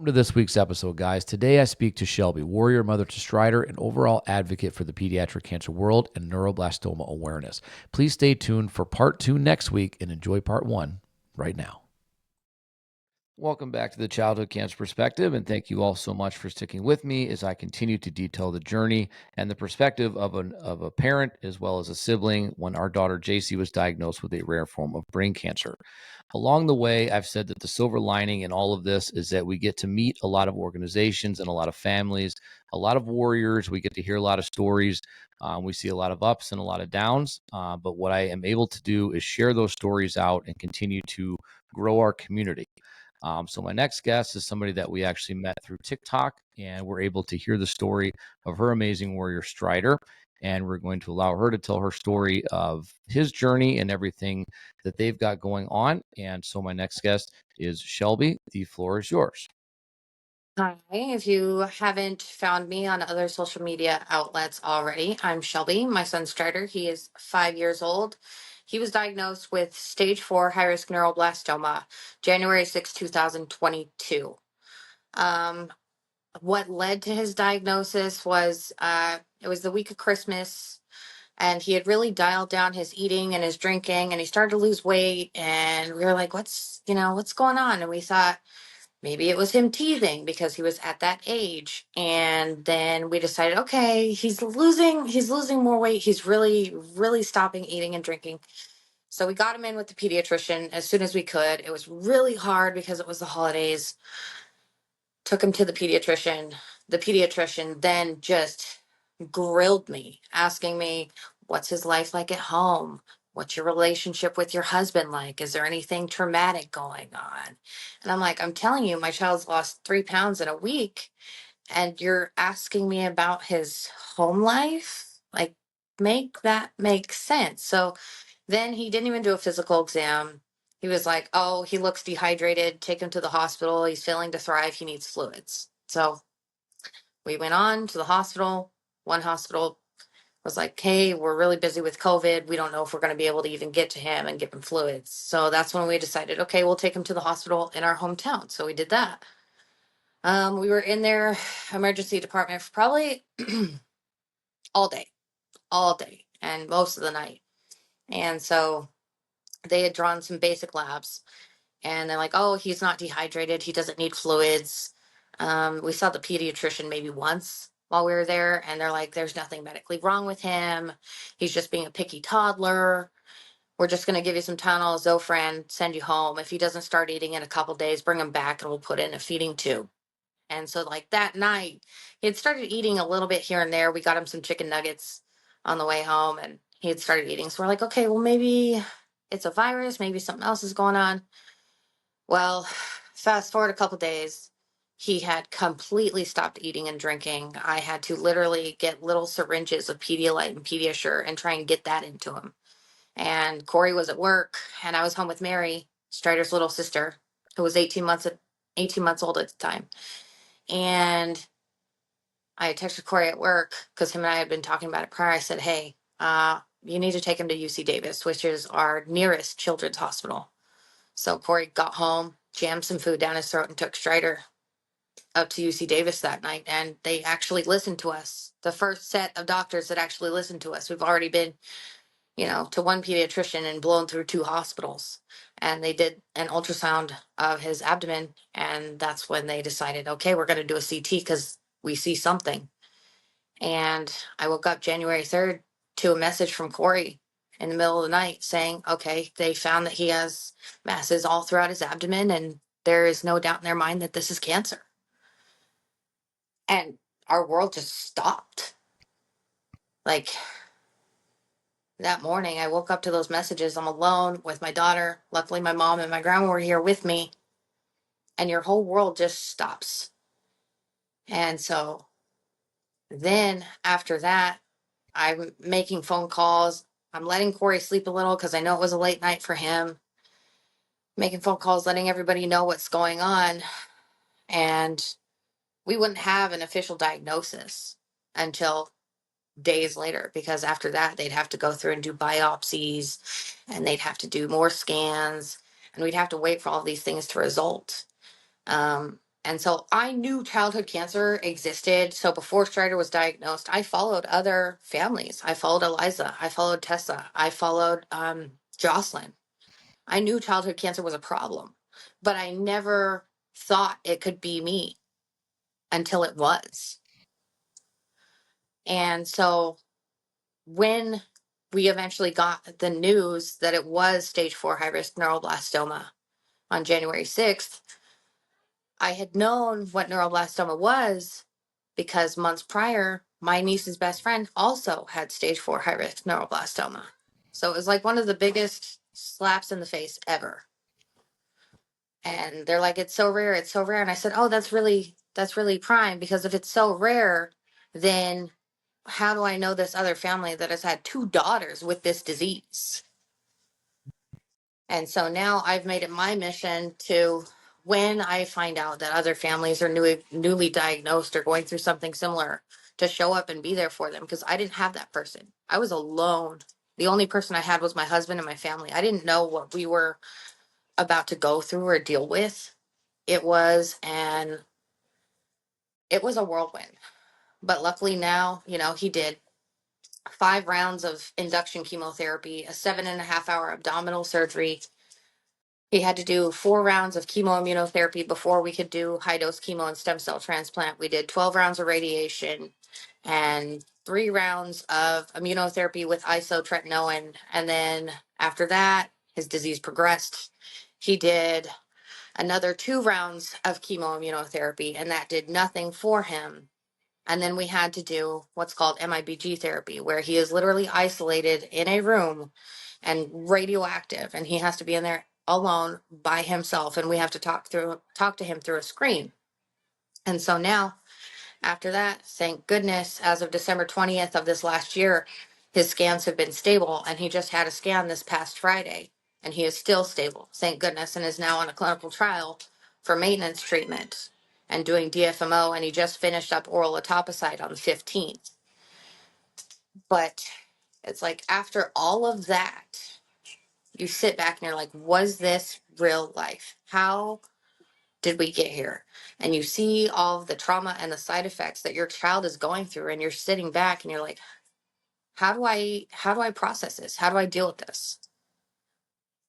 Welcome to this week's episode, guys. Today I speak to Shelby, warrior mother to Stryder, and overall advocate for the pediatric cancer world and neuroblastoma awareness. Please stay tuned for part 2 next week and enjoy part 1 right now. Welcome back to the Childhood Cancer Perspective, and thank you all so much for sticking with me as I continue to detail the journey and the perspective of a parent as well as a sibling when our daughter JC was diagnosed with a rare form of brain cancer. Along the way, I've said that the silver lining in all of this is that we get to meet a lot of organizations and a lot of families, a lot of warriors. We get to hear a lot of stories. We see a lot of ups and a lot of downs. But what I am able to do is share those stories out and continue to grow our community. So my next guest is somebody that we actually met through TikTok, and we're able to hear the story of her amazing Warrior Stryder. And we're going to allow her to tell her story of his journey and everything that they've got going on. And so my next guest is Shelby. The floor is yours. Hi, if you haven't found me on other social media outlets already, I'm Shelby. My son Stryder, he is 5 years old. He was diagnosed with stage 4 high-risk neuroblastoma, January 6, 2022. What led to his diagnosis was it was the week of Christmas, and he had really dialed down his eating and his drinking, and he started to lose weight. And we were like, what's going on? And we thought maybe it was him teething because he was at that age. And then we decided, okay, he's losing more weight. He's really stopping eating and drinking. So we got him in with the pediatrician as soon as we could. It was really hard because it was the holidays. Took him to the pediatrician. The pediatrician then just grilled me, asking me, what's his life like at home? What's your relationship with your husband like? Is there anything traumatic going on? And I'm like, I'm telling you, my child's lost 3 pounds in a week, and you're asking me about his home life? Like, make that make sense. So then he didn't even do a physical exam. He was like, oh, he looks dehydrated. Take him to the hospital. He's failing to thrive. He needs fluids. So we went on to the hospital. One hospital was like, hey, we're really busy with COVID. We don't know if we're going to be able to even get to him and give him fluids. So that's when we decided, okay, we'll take him to the hospital in our hometown. So we did that. We were in their emergency department for probably all day, and most of the night. And so they had drawn some basic labs, and they're like, oh, he's not dehydrated. He doesn't need fluids. We saw the pediatrician maybe once while we were there, and they're like, there's nothing medically wrong with him. He's just being a picky toddler. We're just going to give you some Tylenol, Zofran, send you home. If he doesn't start eating in a couple days, bring him back and we'll put in a feeding tube. And so, like that night, he had started eating a little bit here and there. We got him some chicken nuggets on the way home, and he had started eating. So we're like, okay, well, maybe it's a virus. Maybe something else is going on. Well, fast forward a couple days, he had completely stopped eating and drinking. I had to literally get little syringes of Pedialyte and Pediasure and try and get that into him. And Corey was at work, and I was home with Mary, Stryder's little sister, who was 18 months old at the time. And I texted Corey at work because him and I had been talking about it prior. I said, hey, you need to take him to UC Davis, which is our nearest children's hospital. So Corey got home, jammed some food down his throat, and took Stryder up to UC Davis that night. And they actually listened to us. The first set of doctors that actually listened to us. We've already been, to one pediatrician and blown through 2 hospitals. And they did an ultrasound of his abdomen. And that's when they decided, okay, we're going to do a CT because we see something. And I woke up January 3rd to a message from Corey in the middle of the night saying, okay, they found that he has masses all throughout his abdomen, and there is no doubt in their mind that this is cancer. And our world just stopped. Like that morning, I woke up to those messages. I'm alone with my daughter. Luckily, my mom and my grandma were here with me. And your whole world just stops. And so then after that, I'm making phone calls. I'm letting Corey sleep a little because I know it was a late night for him. Making phone calls, letting everybody know what's going on. And we wouldn't have an official diagnosis until days later, because after that, they'd have to go through and do biopsies, and they'd have to do more scans, and we'd have to wait for all these things to result. And so I knew childhood cancer existed. So before Stryder was diagnosed, I followed other families. I followed Eliza. I followed Tessa. I followed Jocelyn. I knew childhood cancer was a problem, but I never thought it could be me until it was. And so when we eventually got the news that it was stage 4 high risk neuroblastoma on January 6th, I had known what neuroblastoma was because months prior, my niece's best friend also had stage 4 high risk neuroblastoma. So it was like one of the biggest slaps in the face ever. And they're like, it's so rare, it's so rare. And I said, oh, that's really prime, because if it's so rare, then how do I know this other family that has had 2 daughters with this disease? And so now I've made it my mission to, when I find out that other families are newly diagnosed or going through something similar, to show up and be there for them, because I didn't have that person. I was alone. The only person I had was my husband and my family. I didn't know what we were about to go through or deal with. It was a whirlwind. But luckily now, he did 5 rounds of induction chemotherapy, a 7.5 hour abdominal surgery. He had to do 4 rounds of chemoimmunotherapy before we could do high dose chemo and stem cell transplant. We did 12 rounds of radiation and 3 rounds of immunotherapy with isotretinoin. And then after that, his disease progressed. He did another 2 rounds of chemoimmunotherapy, and that did nothing for him. And then we had to do what's called MIBG therapy, where he is literally isolated in a room and radioactive, and he has to be in there alone by himself, and we have to talk to him through a screen. And so now, after that, thank goodness, as of December 20th of this last year, his scans have been stable, and he just had a scan this past Friday, and he is still stable, thank goodness, and is now on a clinical trial for maintenance treatment and doing DFMO, and he just finished up oral etoposide on the 15th. But it's like, after all of that, you sit back and you're like, was this real life? How did we get here? And you see all of the trauma and the side effects that your child is going through, and you're sitting back and you're like, how do I process this? How do I deal with this?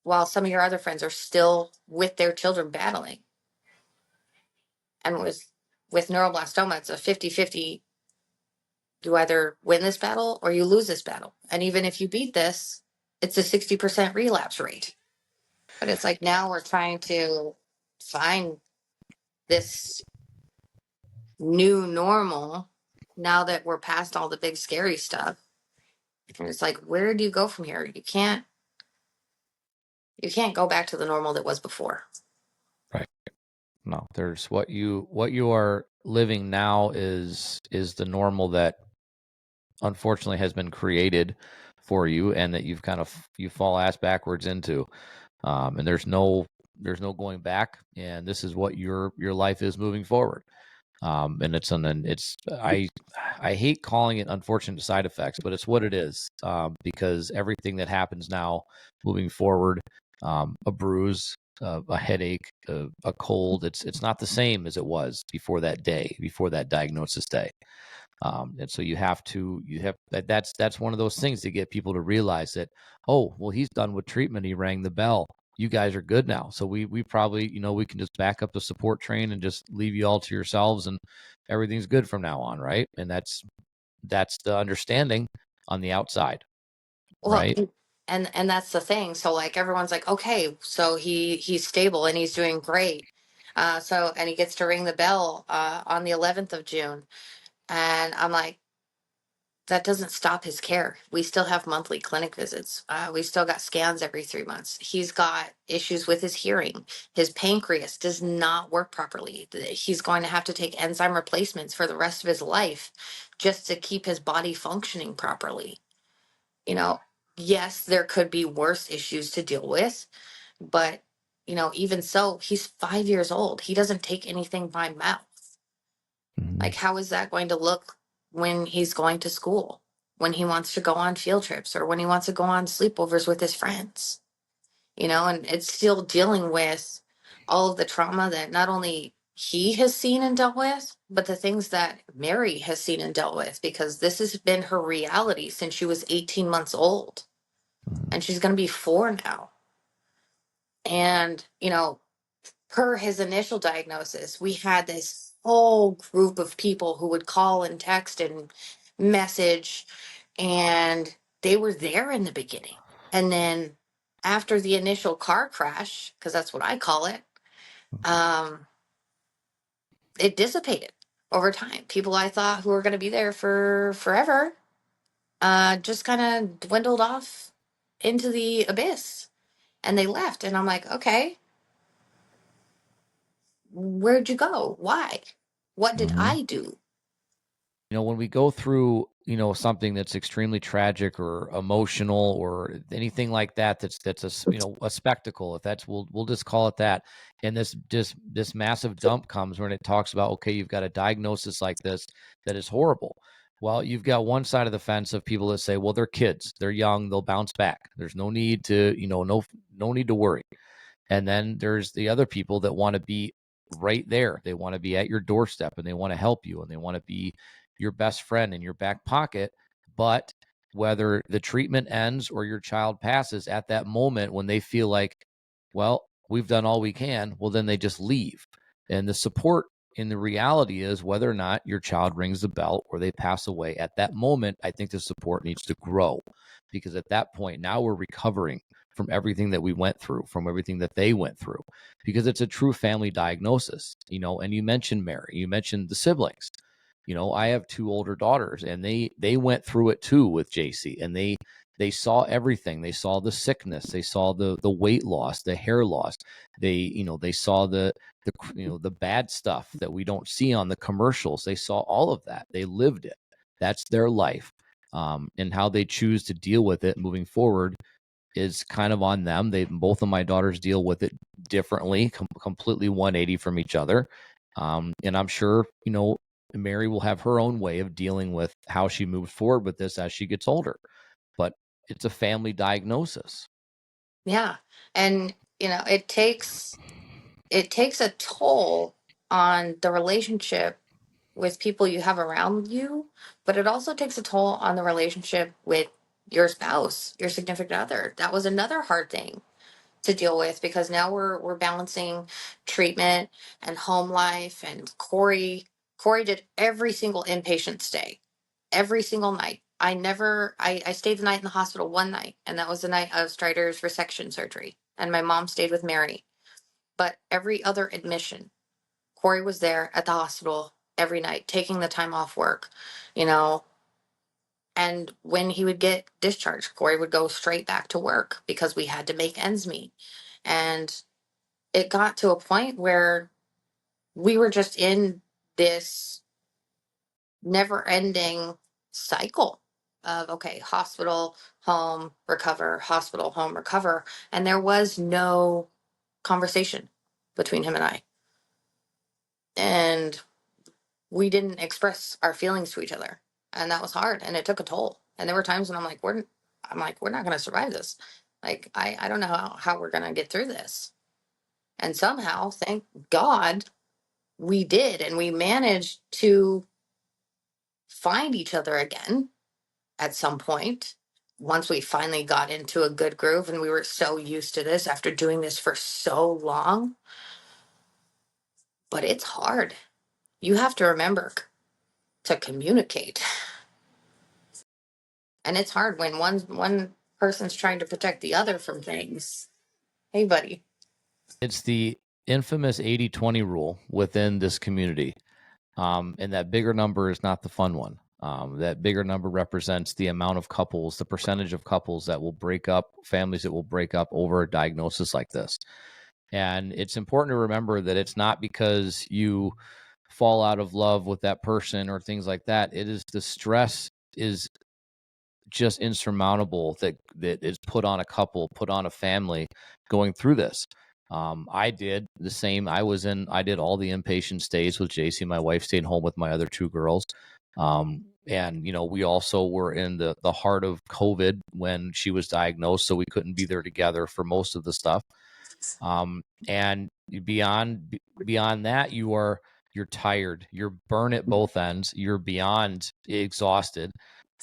While some of your other friends are still with their children battling. And with neuroblastoma, it's a 50-50. You either win this battle or you lose this battle. And even if you beat this, it's a 60% relapse rate. But it's like, now we're trying to find this new normal now that we're past all the big scary stuff. And it's like, where do you go from here? You can't go back to the normal that was before. Right. No, there's what you are living now is the normal that unfortunately has been created for you, and that you fall ass backwards into. And there's no going back, and this is what your life is moving forward. And I hate calling it unfortunate side effects, but it's what it is. Because everything that happens now moving forward, a bruise, a headache, a cold, it's not the same as it was before that diagnosis day. And so you have that's one of those things to get people to realize that, oh, well, he's done with treatment. He rang the bell. You guys are good now. So we probably, we can just back up the support train and just leave you all to yourselves, and everything's good from now on. Right. And that's the understanding on the outside. Well, Right. and that's the thing. So like, everyone's like, okay, so he's stable and he's doing great. And he gets to ring the bell on the 11th of June. And I'm like, that doesn't stop his care. We still have monthly clinic visits. We still got scans every 3 months. He's got issues with his hearing. His pancreas does not work properly. He's going to have to take enzyme replacements for the rest of his life just to keep his body functioning properly. You know, yes, there could be worse issues to deal with, but even so, he's 5 years old. He doesn't take anything by mouth. Mhm. Like, how is that going to look when he's going to school, when he wants to go on field trips, or when he wants to go on sleepovers with his friends? And it's still dealing with all of the trauma that not only he has seen and dealt with, but the things that Mary has seen and dealt with, because this has been her reality since she was 18 months old, and she's going to be 4 now. And, per his initial diagnosis, we had this whole group of people who would call and text and message, and they were there in the beginning. And then after the initial car crash, because that's what I call it, um, it dissipated over time. People I thought who were going to be there for forever just kind of dwindled off into the abyss, and they left. And I'm like, okay, where'd you go? Why? What did Mm-hmm. I do? When we go through, something that's extremely tragic or emotional or anything like that, that's a spectacle. If that's, we'll just call it that. And this massive dump comes when it talks about, okay, you've got a diagnosis like this that is horrible. Well, you've got one side of the fence of people that say, well, they're kids, they're young, they'll bounce back. There's no need to, no need to worry. And then there's the other people that want to be right there. They want to be at your doorstep and they want to help you and they want to be your best friend in your back pocket. But whether the treatment ends or your child passes at that moment when they feel like, well, we've done all we can, well, then they just leave. And the support in the reality is whether or not your child rings the bell or they pass away at that moment, I think the support needs to grow because at that point, now we're recovering from everything that we went through, from everything that they went through, because it's a true family diagnosis, and you mentioned Mary, you mentioned the siblings. I have 2 older daughters and they went through it too with JC, and they saw everything. They saw the sickness, they saw the weight loss, the hair loss. They saw the bad stuff that we don't see on the commercials. They saw all of that. They lived it. That's their life. And how they choose to deal with it moving forward is kind of on them. Both of my daughters deal with it differently, completely 180 from each other. And I'm sure, Mary will have her own way of dealing with how she moves forward with this as she gets older. But it's a family diagnosis. Yeah. And, it takes a toll on the relationship with people you have around you, but it also takes a toll on the relationship with your spouse, your significant other. That was another hard thing to deal with because now we're balancing treatment and home life. And Corey did every single inpatient stay, every single night. I stayed the night in the hospital one night, and that was the night of Stryder's resection surgery, and my mom stayed with Mary. But every other admission, Corey was there at the hospital every night, taking the time off work, you know. And when he would get discharged, Corey would go straight back to work because we had to make ends meet. And it got to a point where we were just in this never ending cycle of, okay, hospital, home, recover, hospital, home, recover. And there was no conversation between him and I. And we didn't express our feelings to each other. And that was hard. And it took a toll. And there were times when we're not going to survive this. Like, I don't know how we're going to get through this. And somehow, thank God, we did. And we managed to find each other again at some point once we finally got into a good groove. And we were so used to this after doing this for so long. But it's hard. You have to remember to communicate. And it's hard when one person's trying to protect the other from things. Hey, buddy. It's the infamous 80-20 rule within this community. And that bigger number is not the fun one. That bigger number represents the amount of couples, the percentage of couples that will break up, families that will break up over a diagnosis like this. And it's important to remember that it's not because you fall out of love with that person or things like that. It is the stress is just insurmountable that is put on a couple, put on a family going through this. I did the same. I did all the inpatient stays with JC. My wife stayed home with my other 2 girls. And we also were in the heart of COVID when she was diagnosed, so we couldn't be there together for most of the stuff. And beyond that, you're tired, you're burnt at both ends, you're beyond exhausted.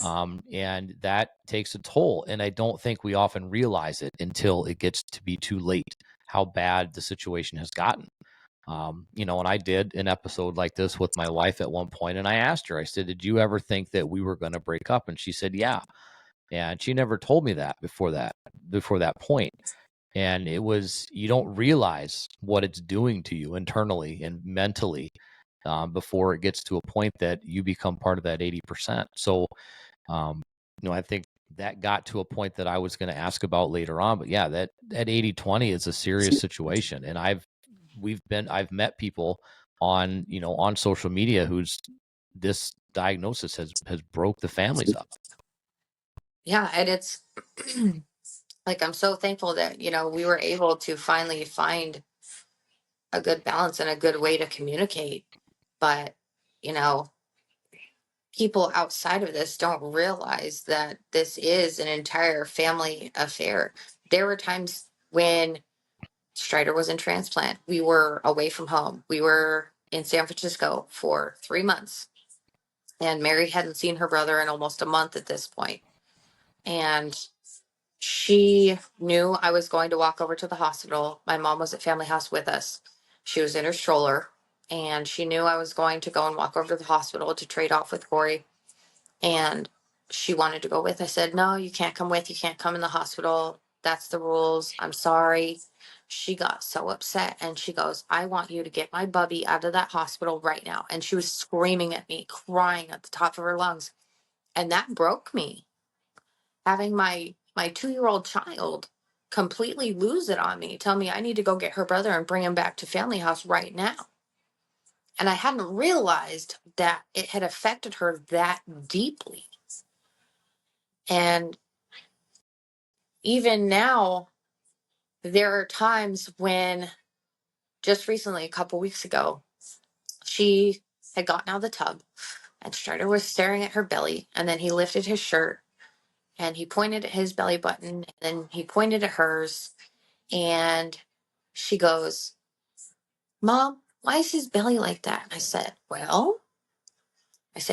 And that takes a toll. And I don't think we often realize it until it gets to be too late, how bad the situation has gotten. And I did an episode like this with my wife at one point, and I asked her, I said, did you ever think that we were going to break up? And she said, yeah. And she never told me that before that point. And it was, you don't realize what it's doing to you internally and mentally, before it gets to a point that you become part of that 80%. So, I think that got to a point that I was going to ask about later on. But yeah, that 80-20 is a serious situation. And I've met people on social media whose this diagnosis has broke the families up. Yeah, and it's like I'm so thankful that, we were able to finally find a good balance and a good way to communicate. But, you know, people outside of this don't realize that this is an entire family affair. There were times when Stryder was in transplant. We were away from home. We were in San Francisco for 3 months. And Mary hadn't seen her brother in almost a month at this point. And she knew I was going to walk over to the hospital. My mom was at family house with us. She was in her stroller, and she knew I was going to go and walk over to the hospital to trade off with Corey. And she wanted to go with. I said, no, you can't come with. You can't come in the hospital. That's the rules. I'm sorry. She got so upset and she goes, I want you to get my bubby out of that hospital right now. And she was screaming at me, crying at the top of her lungs. And that broke me. Having my 2-year-old child completely lose it on me, tell me I need to go get her brother and bring him back to family house right now. And I hadn't realized that it had affected her that deeply. And even now, there are times when, just recently, a couple weeks ago, she had gotten out of the tub and Strider was staring at her belly. And then he lifted his shirt and he pointed at his belly button. And then he pointed at hers. And she goes, Mom, why is his belly like that? And I said,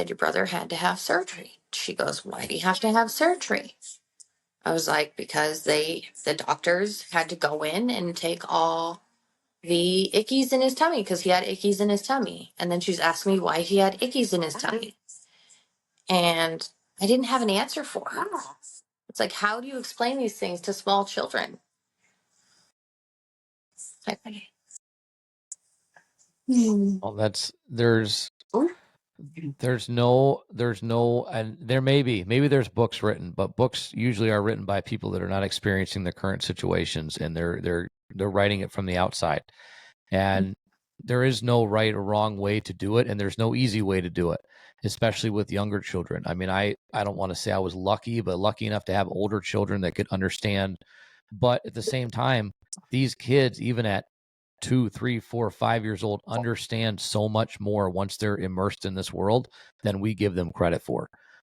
your brother had to have surgery. She goes, why do you have to have surgery? I was like, because the doctors had to go in and take all the ickies in his tummy because he had ickies in his tummy. And then she's asked me why he had ickies in his tummy. And I didn't have an answer for her. It's like, how do you explain these things to small children? Well, there's no, and maybe there's books written, but books usually are written by people that are not experiencing the current situations, and they're writing it from the outside. And there is no right or wrong way to do it, and there's no easy way to do it, especially with younger children. I mean, I don't want to say I was lucky, but lucky enough to have older children that could understand. But at the same time, these kids, even at 2, 3, 4, 5 years old, understand so much more once they're immersed in this world than we give them credit for.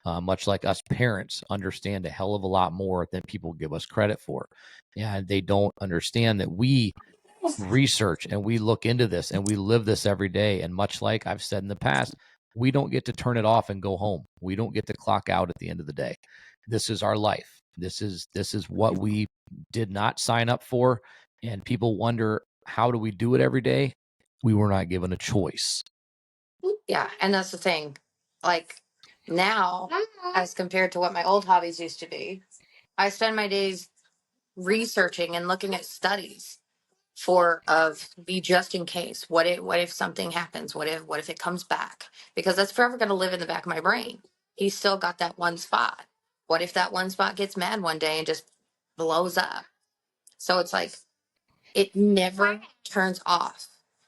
Much like us parents understand a hell of a lot more than people give us credit for. And they don't understand that we research and we look into this and we live this every day. And much like I've said in the past, we don't get to turn it off and go home. We don't get to clock out at the end of the day. This is our life. This is what we did not sign up for. And people wonder, how do we do it every day? We were not given a choice. Yeah, and that's the thing. Like now, as compared to what my old hobbies used to be, I spend my days researching and looking at studies of the just in case. What if something happens? What if it comes back? Because that's forever going to live in the back of my brain. He's still got that one spot. What if that one spot gets mad one day and just blows up? So it's like it never turns off.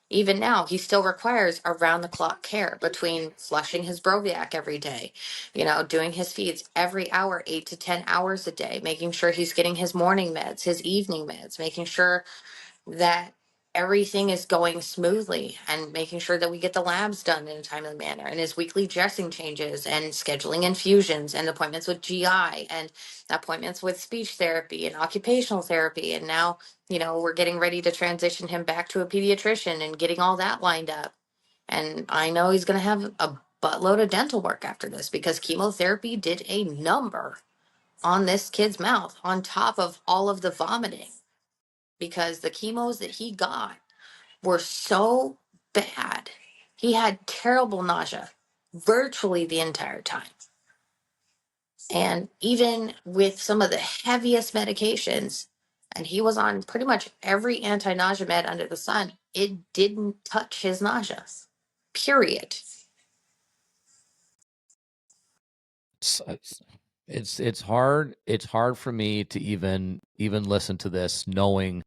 Even now, he still requires around the clock care between flushing his Broviac every day, doing his feeds every hour, 8 to 10 hours a day, making sure he's getting his morning meds, his evening meds, making sure that everything is going smoothly and making sure that we get the labs done in a timely manner, and his weekly dressing changes and scheduling infusions and appointments with GI and appointments with speech therapy and occupational therapy. And now, we're getting ready to transition him back to a pediatrician and getting all that lined up. And I know he's going to have a buttload of dental work after this because chemotherapy did a number on this kid's mouth on top of all of the vomiting, because the chemos that he got were so bad. He had terrible nausea virtually the entire time. And even with some of the heaviest medications, and he was on pretty much every anti nausea med under the sun, it didn't touch his nausea, period. It's hard. It's hard for me to even listen to this, knowing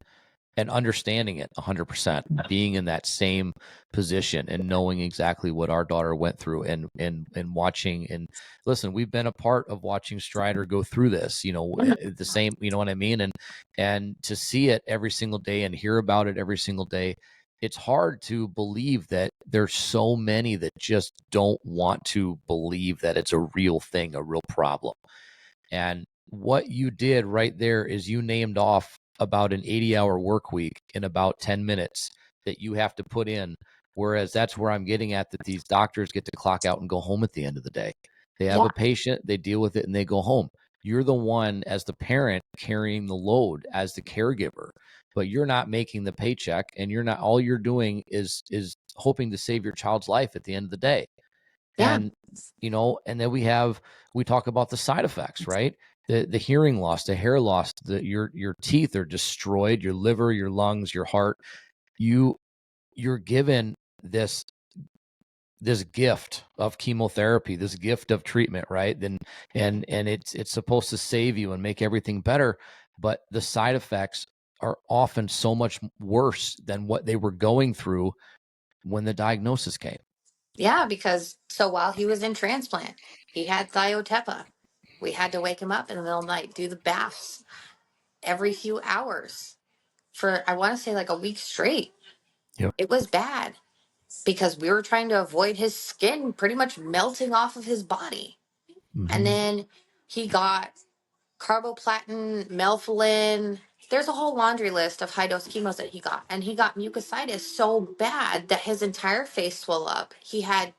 and understanding it 100%, being in that same position and knowing exactly what our daughter went through, and watching. And listen, we've been a part of watching Stryder go through this, the same, you know what I mean? And to see it every single day and hear about it every single day, it's hard to believe that there's so many that just don't want to believe that it's a real thing, a real problem. And what you did right there is you named off about an 80-hour work week in about 10 minutes that you have to put in. Whereas that's where I'm getting at, that these doctors get to clock out and go home at the end of the day. They have Yeah. a patient, they deal with it, and they go home. You're the one, as the parent, carrying the load as the caregiver, but you're not making the paycheck, and all you're doing is hoping to save your child's life at the end of the day. Yeah. And and then we talk about the side effects, right? The hearing loss, the hair loss, your teeth are destroyed, your liver, your lungs, your heart. You're given this gift of chemotherapy, this gift of treatment, right? And it's supposed to save you and make everything better, but the side effects are often so much worse than what they were going through when the diagnosis came. Yeah, because so while he was in transplant, he had thiotepa. We had to wake him up in the middle of the night, do the baths every few hours for, I want to say, like a week straight. Yep. It was bad because we were trying to avoid his skin pretty much melting off of his body. Mm-hmm. And then he got carboplatin, melphalan. There's a whole laundry list of high dose chemos that he got. And he got mucositis so bad that his entire face swelled up. He had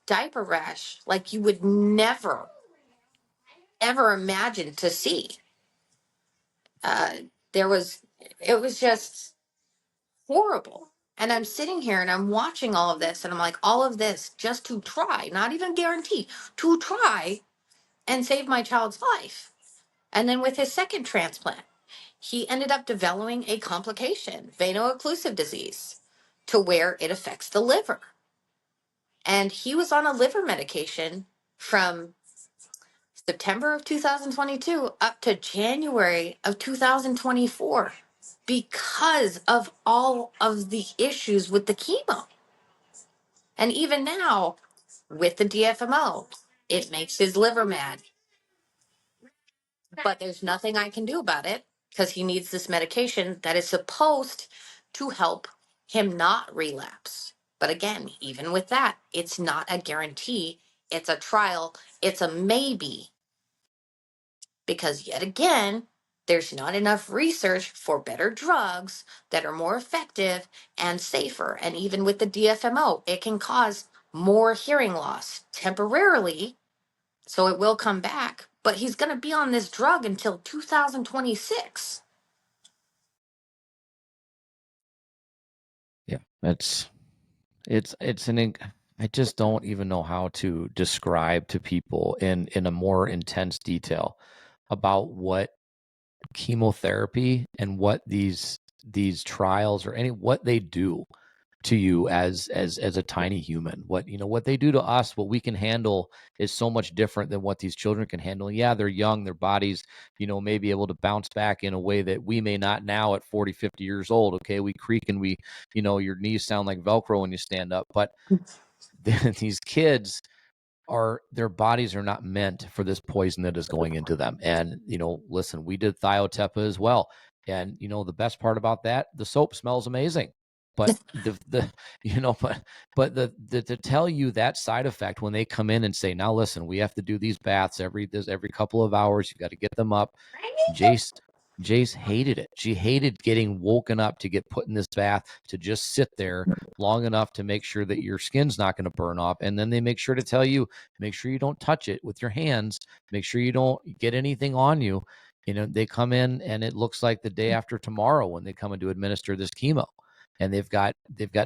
diaper rash like you would never, ever imagine to see. It was just horrible. And I'm sitting here and I'm watching all of this, and I'm like, all of this just to try, not even guarantee, to try and save my child's life. And then with his second transplant, he ended up developing a complication, veno-occlusive disease, to where it affects the liver. And he was on a liver medication from September of 2022 up to January of 2024 because of all of the issues with the chemo. And even now, with the DFMO, it makes his liver mad. But there's nothing I can do about it because he needs this medication that is supposed to help him not relapse. But again, even with that, it's not a guarantee. It's a trial. It's a maybe. Because yet again, there's not enough research for better drugs that are more effective and safer. And even with the DFMO, it can cause more hearing loss temporarily. So it will come back, but he's going to be on this drug until 2026. Yeah, I just don't even know how to describe to people in a more intense detail about what chemotherapy and what these trials or what they do to you as a tiny human. What they do to us, what we can handle is so much different than what these children can handle. Yeah, they're young, their bodies, may be able to bounce back in a way that we may not now at 40, 50 years old. Okay, we creak and your knees sound like Velcro when you stand up. But these kids, their bodies are not meant for this poison that is going into them. And listen, we did thiotepa as well. And the best part about that, the soap smells amazing. But the but the to tell you that side effect when they come in and say, now listen, we have to do these baths every couple of hours. You got to get them up. Jace Jace hated it. She hated getting woken up to get put in this bath to just sit there long enough to make sure that your skin's not going to burn off. And then they make sure to tell you, make sure you don't touch it with your hands. Make sure you don't get anything on you. They come in and it looks like the day after tomorrow when they come in to administer this chemo. And they've got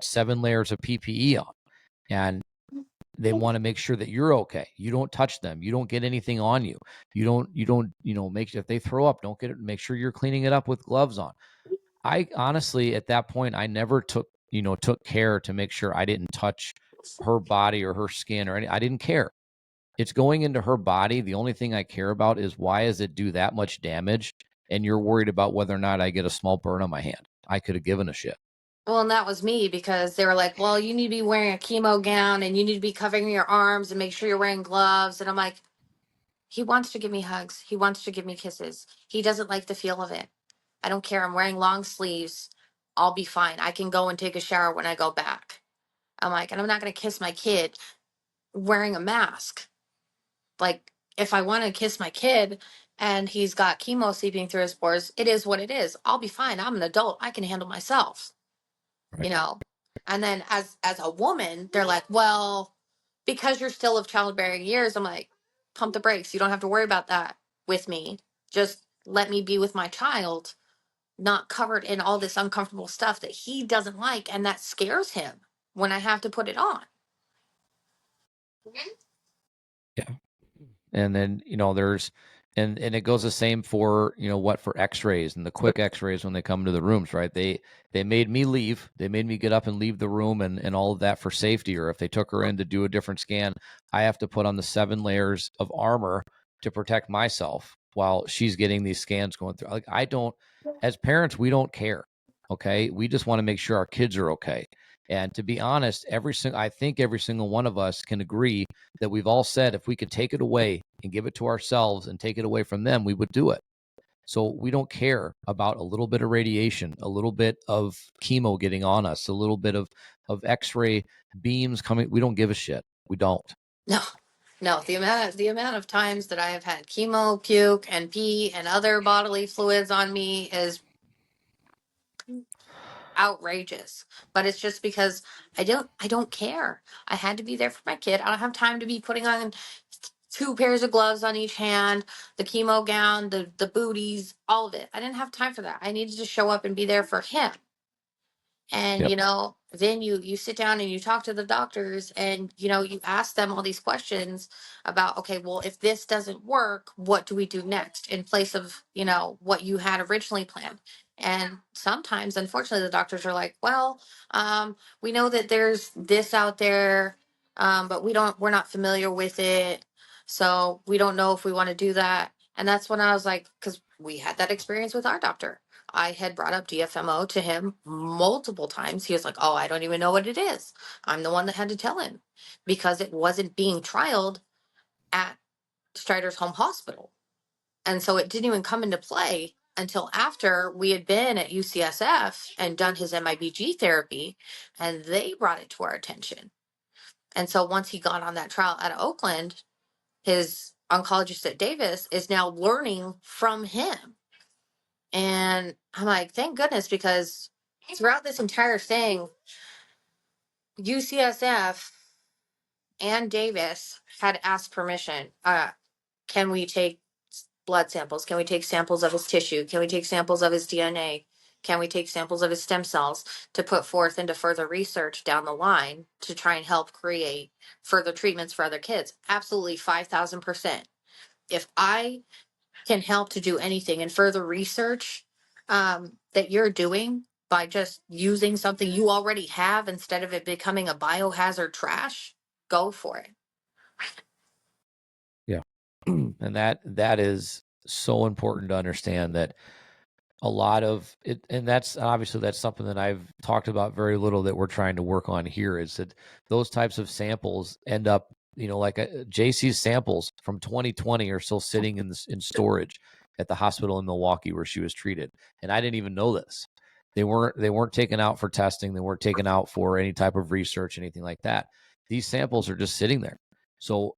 7 layers of PPE on. And they want to make sure that you're okay. You don't touch them. You don't get anything on you. You don't, make sure if they throw up, don't get it. Make sure you're cleaning it up with gloves on. I honestly, at that point, I never took care to make sure I didn't touch her body or her skin or I didn't care. It's going into her body. The only thing I care about is why does it do that much damage? And you're worried about whether or not I get a small burn on my hand. I could have given a shit. Well, and that was me because they were like, well, you need to be wearing a chemo gown and you need to be covering your arms and make sure you're wearing gloves. And I'm like, he wants to give me hugs. He wants to give me kisses. He doesn't like the feel of it. I don't care. I'm wearing long sleeves. I'll be fine. I can go and take a shower when I go back. I'm like, and I'm not going to kiss my kid wearing a mask. Like, if I want to kiss my kid and he's got chemo seeping through his pores, it is what it is. I'll be fine. I'm an adult. I can handle myself. Right. you know and then as a woman, they're like, well, because you're still of childbearing years, I'm like, pump the brakes. You don't have to worry about that with me. Just let me be with my child, not covered in all this uncomfortable stuff that he doesn't like and that scares him when I have to put it on. Yeah. And then, there's, and it goes the same for, for x-rays and the quick x-rays when they come to the rooms, right? They made me leave. They made me get up and leave the room and all of that for safety. Or if they took her in to do a different scan, I have to put on the 7 layers of armor to protect myself while she's getting these scans going through. Like, as parents, we don't care. Okay. We just want to make sure our kids are okay. And to be honest, I think every single one of us can agree that we've all said if we could take it away and give it to ourselves and take it away from them, we would do it. So we don't care about a little bit of radiation, a little bit of chemo getting on us, a little bit of x-ray beams coming. We don't give a shit. We don't. No, the amount of times that I have had chemo, puke, and pee and other bodily fluids on me is outrageous. But it's just because I don't care. I had to be there for my kid. I don't have time to be putting on 2 pairs of gloves on each hand, the chemo gown, the booties, all of it. I didn't have time for that. I needed to show up and be there for him. And Yep. then you sit down and you talk to the doctors and you ask them all these questions about, okay, well, if this doesn't work, what do we do next in place of what you had originally planned. And sometimes, unfortunately, the doctors are like, well, we know that there's this out there, but we're not familiar with it, so we don't know if we want to do that. And that's when I was like, because we had that experience with our doctor. I had brought up DFMO to him multiple times. He was like, oh, I don't even know what it is. I'm the one that had to tell him because it wasn't being trialed at Stryder's home hospital. And so it didn't even come into play until after we had been at UCSF and done his MIBG therapy, and they brought it to our attention. And so once he got on that trial out of Oakland, his oncologist at Davis is now learning from him. And I'm like, thank goodness, because throughout this entire thing, UCSF and Davis had asked permission. Can we take blood samples? Can we take samples of his tissue? Can we take samples of his DNA? Can we take samples of his stem cells to put forth into further research down the line to try and help create further treatments for other kids? Absolutely, 5,000%. If I can help to do anything and further research that you're doing by just using something you already have instead of it becoming a biohazard trash, go for it. Yeah. And that is so important to understand that a lot of it, and that's something that I've talked about very little that we're trying to work on here, is that those types of samples end up, like JC's samples from 2020 are still sitting in storage. at the hospital in Milwaukee where she was treated. And I didn't even know this. They weren't taken out for testing. They weren't taken out for any type of research, anything like that. These samples are just sitting there. So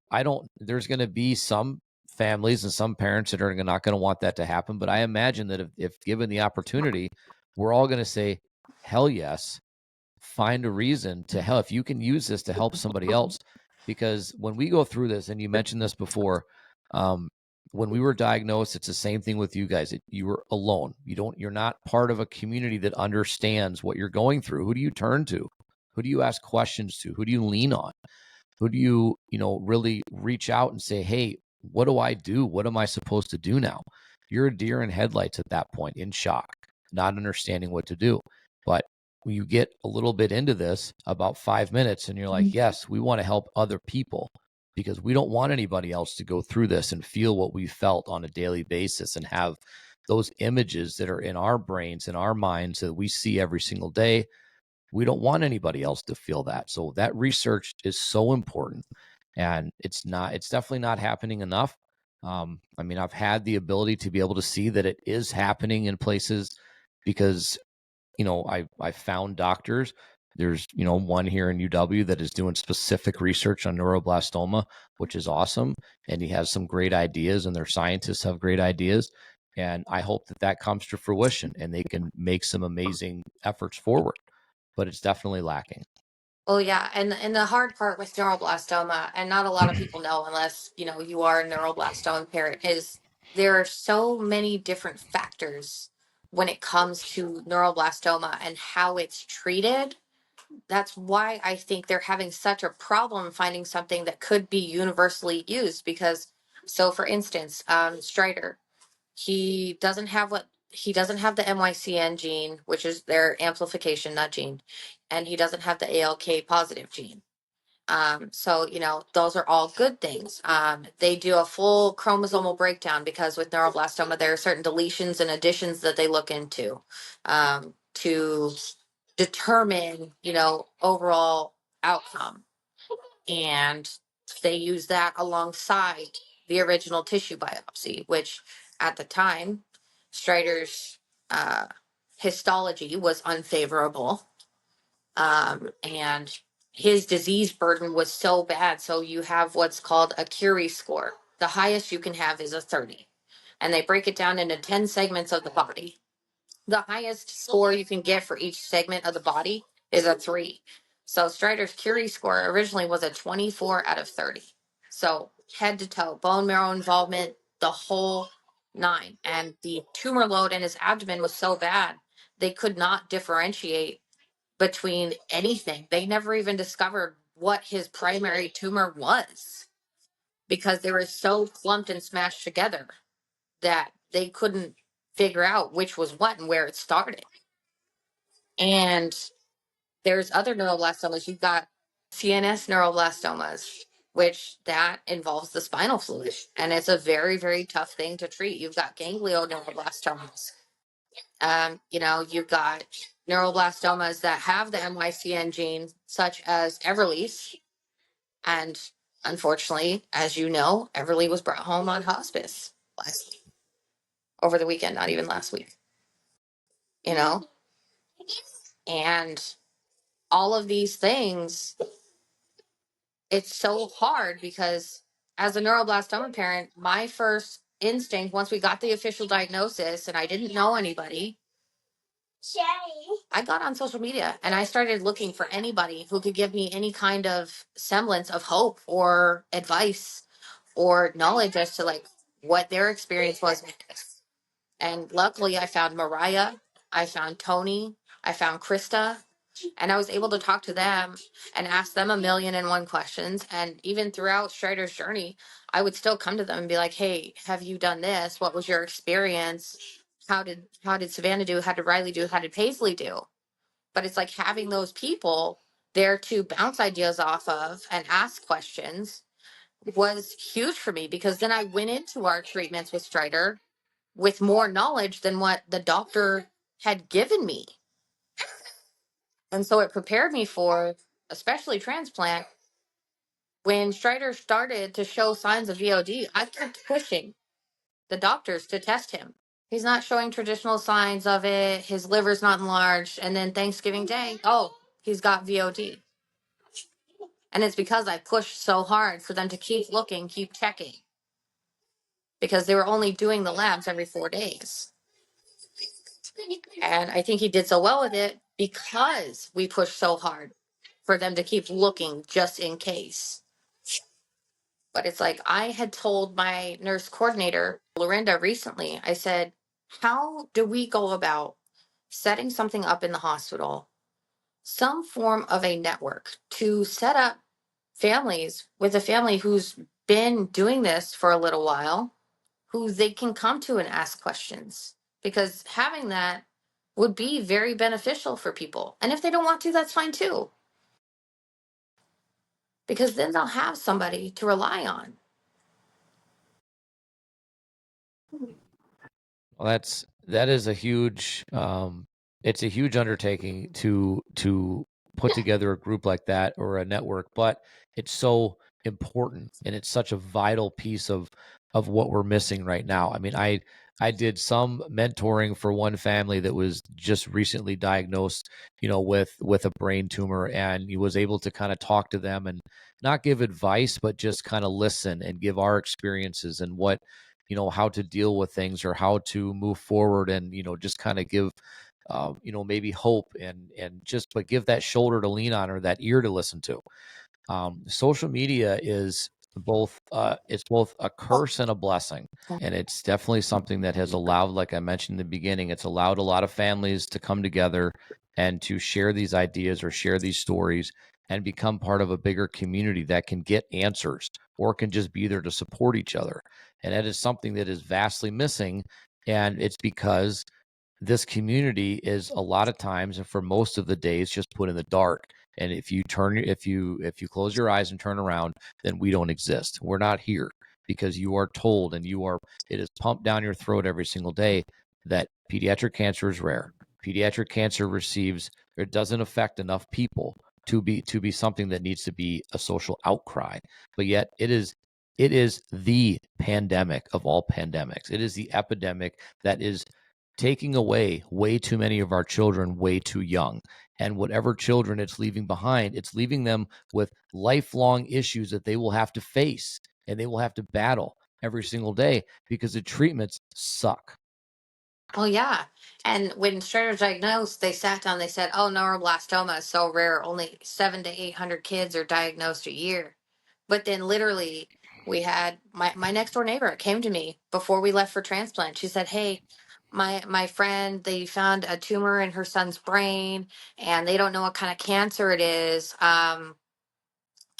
there's going to be some families and some parents that are not going to want that to happen. But I imagine that if given the opportunity, we're all going to say, hell yes, find a reason to help. If you can use this to help somebody else, because when we go through this, and you mentioned this before, when we were diagnosed, it's the same thing with you guys. You were alone. You're not part of a community that understands what you're going through. Who do you turn to? Who do you ask questions to? Who do you lean on? Who do you really reach out and say, hey, what do I do? What am I supposed to do now? You're a deer in headlights at that point, in shock, not understanding what to do. But when you get a little bit into this, about 5 minutes, and you're like, yes, we want to help other people because we don't want anybody else to go through this and feel what we felt on a daily basis and have those images that are in our brains, in our minds, that we see every single day. We don't want anybody else to feel that. So that research is so important, and it's definitely not happening enough. I mean, I've had the ability to be able to see that it is happening in places because, I found doctors. There's, one here in UW that is doing specific research on neuroblastoma, which is awesome. And he has some great ideas, and their scientists have great ideas. And I hope that comes to fruition and they can make some amazing efforts forward, but it's definitely lacking. Well, yeah, and the hard part with neuroblastoma, and not a lot of people know unless you are a neuroblastoma parent, is there are so many different factors when it comes to neuroblastoma and how it's treated. That's why I think they're having such a problem finding something that could be universally used. Because, so for instance, Stryder, he doesn't have the MYCN gene, which is their amplification, not gene, and he doesn't have the ALK positive gene. So those are all good things. They do a full chromosomal breakdown because with neuroblastoma there are certain deletions and additions that they look into to determine overall outcome, and they use that alongside the original tissue biopsy, which at the time, Stryder's uh, histology was unfavorable, and his disease burden was so bad. So you have what's called a Curie score. The highest you can have is a 30, and they break it down into 10 segments of the body. The highest score you can get for each segment of the body is a 3. So Stryder's Curie score originally was a 24 out of 30. So head to toe, bone marrow involvement, the whole 9. And the tumor load in his abdomen was so bad, they could not differentiate between anything. They never even discovered what his primary tumor was because they were so clumped and smashed together that they couldn't figure out which was what and where it started. And there's other neuroblastomas. You've got CNS neuroblastomas, which that involves the spinal fluid, and it's a very, very tough thing to treat. You've got ganglioneuroblastomas. You've got neuroblastomas that have the MYCN gene, such as Everly's, and unfortunately, as you know, Everly was brought home on hospice over the weekend, not even last week. You know, and all of these things, it's so hard because as a neuroblastoma parent, my first instinct once we got the official diagnosis and I didn't know anybody, I got on social media and I started looking for anybody who could give me any kind of semblance of hope or advice or knowledge as to like what their experience was with this. And luckily I found Mariah, I found Tony, I found Krista, and I was able to talk to them and ask them a million and one questions. And even throughout Strider's journey, I would still come to them and be like, "Hey, have you done this? What was your experience? How did Savannah do? How did Riley do? How did Paisley do?" But it's like having those people there to bounce ideas off of and ask questions was huge for me because then I went into our treatments with Strider with more knowledge than what the doctor had given me. And so it prepared me for, especially transplant. When Strider started to show signs of VOD, I kept pushing. the doctors to test him. He's not showing traditional signs of it. His liver's not enlarged. And then Thanksgiving Day, oh, he's got VOD. And it's because I pushed so hard for them to keep looking, keep checking, because they were only doing the labs every 4 days. And I think he did so well with it because we pushed so hard for them to keep looking just in case. But it's like I had told my nurse coordinator, Lorinda, recently, I said, how do we go about setting something up in the hospital, some form of a network to set up families with a family who's been doing this for a little while, who they can come to and ask questions? Because having that would be very beneficial for people. And if they don't want to, that's fine too. Because then they'll have somebody to rely on. Well, that is a huge it's a huge undertaking to put together a group like that or a network, but it's so important and it's such a vital piece of what we're missing right now. I mean, I did some mentoring for one family that was just recently diagnosed, with a brain tumor, and he was able to kind of talk to them and not give advice, but just kind of listen and give our experiences and what how to deal with things or how to move forward, and just kind of give maybe hope, and just but give that shoulder to lean on or that ear to listen to. Social media is both it's both a curse and a blessing, and it's definitely something that has allowed, like I mentioned in the beginning, it's allowed a lot of families to come together and to share these ideas or share these stories and become part of a bigger community that can get answers or can just be there to support each other. And that is something that is vastly missing, and it's because this community is a lot of times and for most of the days just put in the dark. And if you close your eyes and turn around, then we don't exist. We're not here because you are told, and it is pumped down your throat every single day that pediatric cancer is rare. Pediatric cancer it doesn't affect enough people to be something that needs to be a social outcry. But yet it is the pandemic of all pandemics. It is the epidemic that is taking away way too many of our children way too young. And whatever children it's leaving behind, it's leaving them with lifelong issues that they will have to face and they will have to battle every single day because the treatments suck. Oh yeah. And when Strider diagnosed, they sat down, they said, oh, neuroblastoma is so rare. Only 700 to 800 kids are diagnosed a year. But then literally we had my next door neighbor came to me before we left for transplant. She said, hey, my friend, they found a tumor in her son's brain and they don't know what kind of cancer it is. Can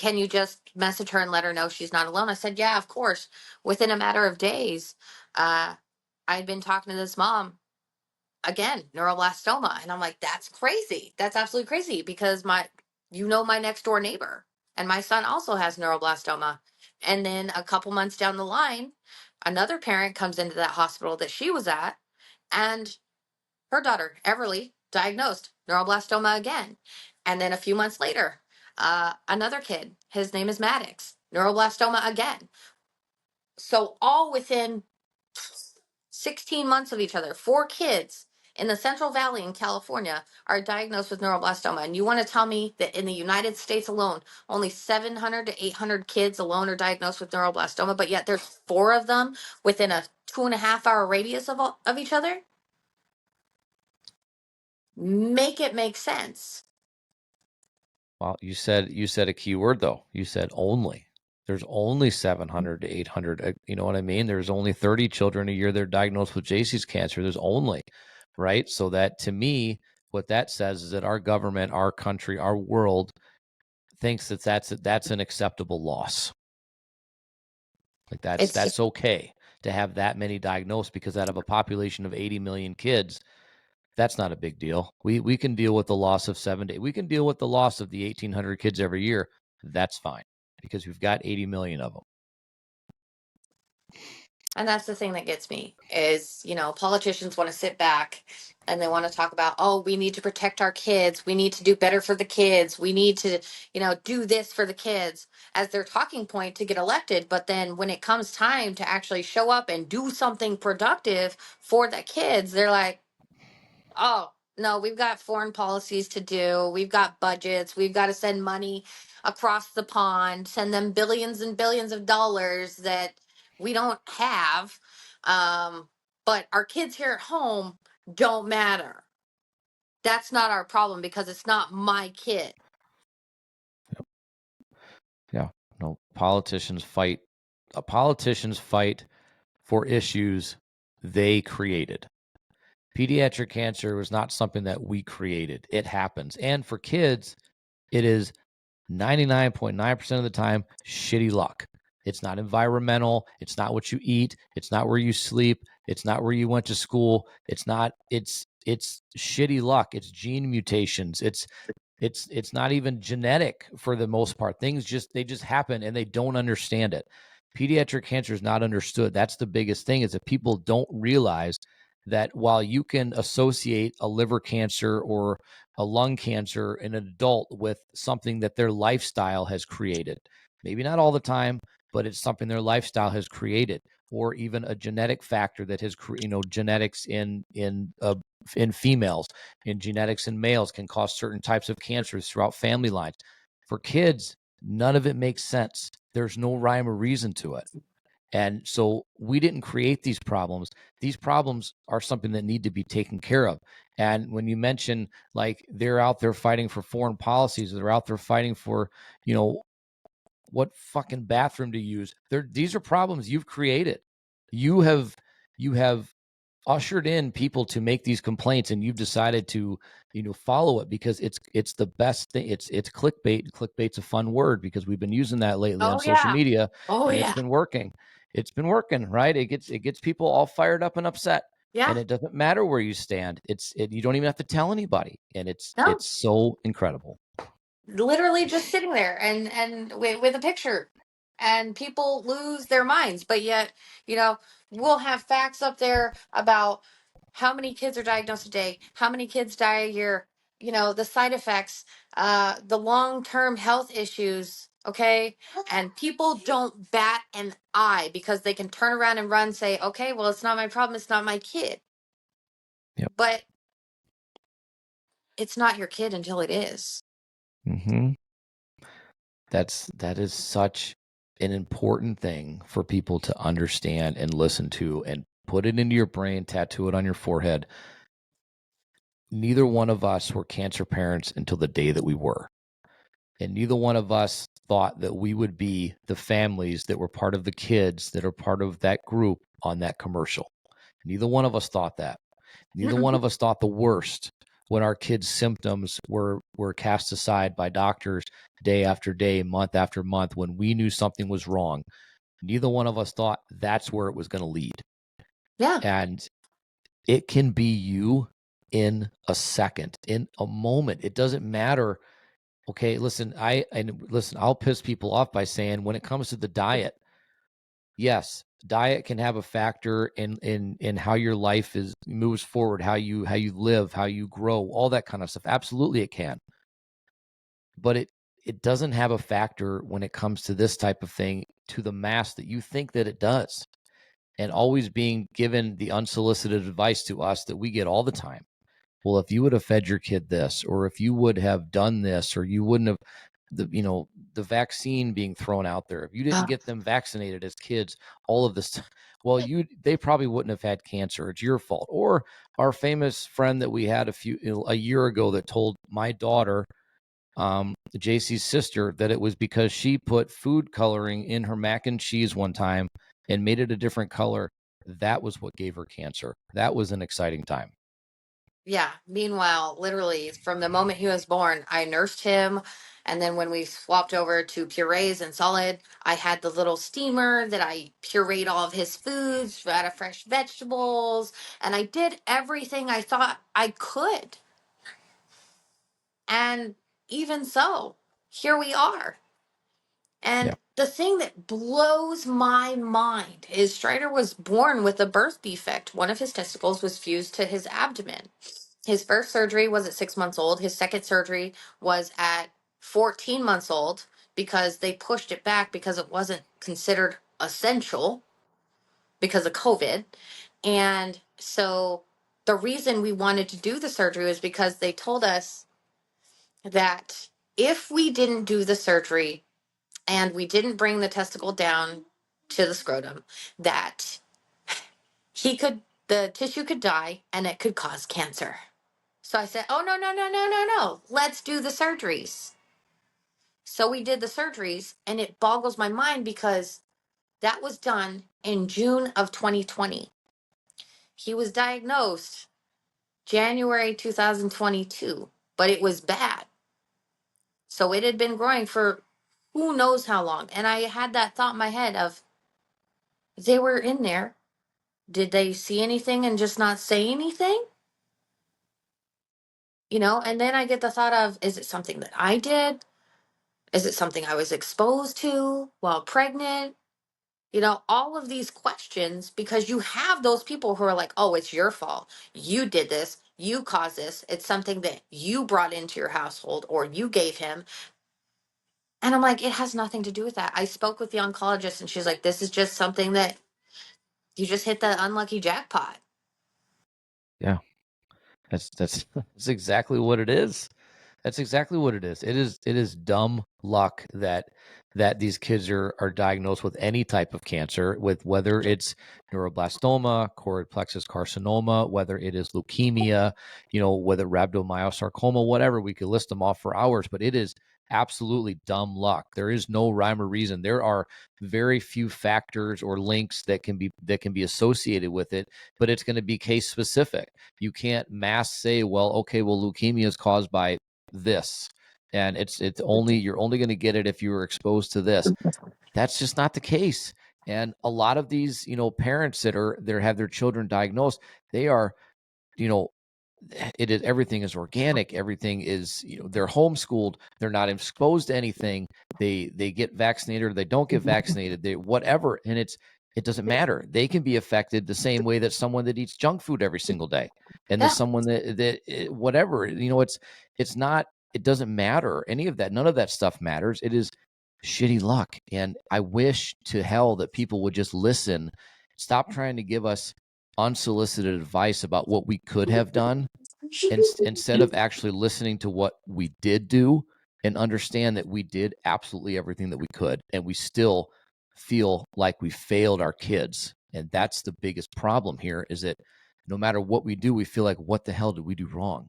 you just message her and let her know she's not alone? I said, yeah, of course. Within a matter of days, I'd been talking to this mom again, neuroblastoma. And I'm like, that's crazy. That's absolutely crazy because my next door neighbor and my son also has neuroblastoma. And then a couple months down the line, another parent comes into that hospital that she was at, and her daughter, Everly, diagnosed neuroblastoma again. And then a few months later, another kid, his name is Maddox, neuroblastoma again. So all within 16 months of each other, 4 kids in the Central Valley in California are diagnosed with neuroblastoma. And you want to tell me that in the United States alone, only 700 to 800 kids alone are diagnosed with neuroblastoma, but yet there's 4 of them within a 2.5 hour radius of each other? Make it make sense. Well, you said a key word though. You said only. There's only 700 to 800. You know what I mean? There's only 30 children a year that are diagnosed with JC's cancer. There's only, right? So that to me, what that says is that our government, our country, our world thinks that that's an acceptable loss. Like It's that's okay to have that many diagnosed, because out of a population of 80 million kids, that's not a big deal. We can deal with the loss of 7 to 8. We can deal with the loss of the 1,800 kids every year. That's fine because we've got 80 million of them. And that's the thing that gets me is, politicians want to sit back and they want to talk about, oh, we need to protect our kids. We need to do better for the kids. We need to, do this for the kids as their talking point to get elected. But then when it comes time to actually show up and do something productive for the kids, they're like, oh, no, we've got foreign policies to do. We've got budgets. We've got to send money across the pond, send them billions and billions of dollars that we don't have. Um, but our kids here at home don't matter. That's not our problem because it's not my kid. Yeah. No, politicians fight. Politicians fight for issues they created. Pediatric cancer was not something that we created. It happens. And for kids, it is 99.9% of the time shitty luck. It's not environmental. It's not what you eat. It's not where you sleep. It's not where you went to school. It's shitty luck. It's gene mutations. It's not even genetic for the most part. They just happen and they don't understand it. Pediatric cancer is not understood. That's the biggest thing, is that people don't realize that while you can associate a liver cancer or a lung cancer in an adult with something that their lifestyle has created, maybe not all the time, but it's something their lifestyle has created, or even a genetic factor that has, genetics in females and genetics in males can cause certain types of cancers throughout family lines. For kids, none of it makes sense. There's no rhyme or reason to it. And so we didn't create these problems. These problems are something that need to be taken care of. And when you mention like they're out there fighting for foreign policies, they're out there fighting for, what fucking bathroom to use. These are problems you've created. You have ushered in people to make these complaints, and you've decided to follow it because it's the best thing. It's clickbait. Clickbait's a fun word because we've been using that lately on Oh, social yeah. media, Oh, and yeah. it's been working, right? It gets people all fired up and upset, Yeah. and it doesn't matter where you stand. You don't even have to tell anybody, and No. it's so incredible. Literally just sitting there and with a picture, and people lose their minds. But yet, you know we'll have facts up there about how many kids are diagnosed a day, how many kids die a year, the side effects, the long-term health issues. Okay. And people don't bat an eye because they can turn around and run, say, okay, well, it's not my problem, it's not my kid. Yep. But it's not your kid until it is. Mm-hmm. That is such an important thing for people to understand and listen to and put it into your brain, tattoo it on your forehead. Neither one of us were cancer parents until the day that we were. And neither one of us thought that we would be the families that were part of the kids that are part of that group on that commercial. Neither one of us thought that. Neither one of us thought the worst when our kids' symptoms were cast aside by doctors day after day, month after month, when we knew something was wrong. Neither one of us thought that's where it was going to lead. Yeah. And it can be you in a second, in a moment. It doesn't matter. Okay, listen, I'll piss people off by saying when it comes to the diet, yes, diet can have a factor in how your life moves forward, how you live, how you grow, all that kind of stuff. Absolutely it can. But it doesn't have a factor when it comes to this type of thing to the mass that you think that it does. And always being given the unsolicited advice to us that we get all the time. Well, if you would have fed your kid this, or if you would have done this, or you wouldn't have the vaccine being thrown out there, if you didn't get them vaccinated as kids, all of this, well, they probably wouldn't have had cancer. It's your fault. Or our famous friend that we had a year ago that told my daughter, JC's sister, that it was because she put food coloring in her mac and cheese one time and made it a different color. That was what gave her cancer. That was an exciting time. Yeah. Meanwhile, literally from the moment he was born, I nursed him. And then when we swapped over to purees and solid, I had the little steamer that I pureed all of his foods out of fresh vegetables. And I did everything I thought I could. And even so, here we are. Yeah. And the thing that blows my mind is Stryder was born with a birth defect. One of his testicles was fused to his abdomen. His first surgery was at 6 months old. His second surgery was at 14 months old because they pushed it back because it wasn't considered essential because of COVID. And so the reason we wanted to do the surgery was because they told us that if we didn't do the surgery and we didn't bring the testicle down to the scrotum, that the tissue could die and it could cause cancer. So I said, oh, no, no, no, no, no, no. Let's do the surgeries. So we did the surgeries, and it boggles my mind because that was done in June of 2020. He was diagnosed January 2022, but it was bad. So it had been growing for who knows how long. And I had that thought in my head of, they were in there. Did they see anything and just not say anything? And then I get the thought of, is it something that I did? Is it something I was exposed to while pregnant? All of these questions, because you have those people who are like, oh, it's your fault. You did this. You caused this. It's something that you brought into your household or you gave him. And I'm like, it has nothing to do with that. I spoke with the oncologist and she's like, this is just something that you just hit the unlucky jackpot. Yeah. That's that's exactly what it is. That's exactly what it is. It is dumb luck that these kids are diagnosed with any type of cancer, with whether it's neuroblastoma, choroid plexus carcinoma, whether it is leukemia, whether rhabdomyosarcoma, whatever. We could list them off for hours, but it is absolutely dumb luck. There is no rhyme or reason. There are very few factors or links that can be associated with it, but it's going to be case specific. You can't mass say, well, okay, well, leukemia is caused by this, and you're only going to get it if you were exposed to this. That's just not the case. And a lot of these parents that have their children diagnosed, they are you know everything is organic, everything is, they're homeschooled, they're not exposed to anything, they get vaccinated or they don't get vaccinated, they whatever, and it doesn't matter. They can be affected the same way that someone that eats junk food every single day, and the Yeah. someone that whatever, it's not, it doesn't matter, any of that, none of that stuff matters. It is shitty luck, and I wish to hell that people would just listen, stop trying to give us unsolicited advice about what we could have done, and instead of actually listening to what we did do, and understand that we did absolutely everything that we could, and we still feel like we failed our kids. And that's the biggest problem here, is that no matter what we do, we feel like, what the hell did we do wrong?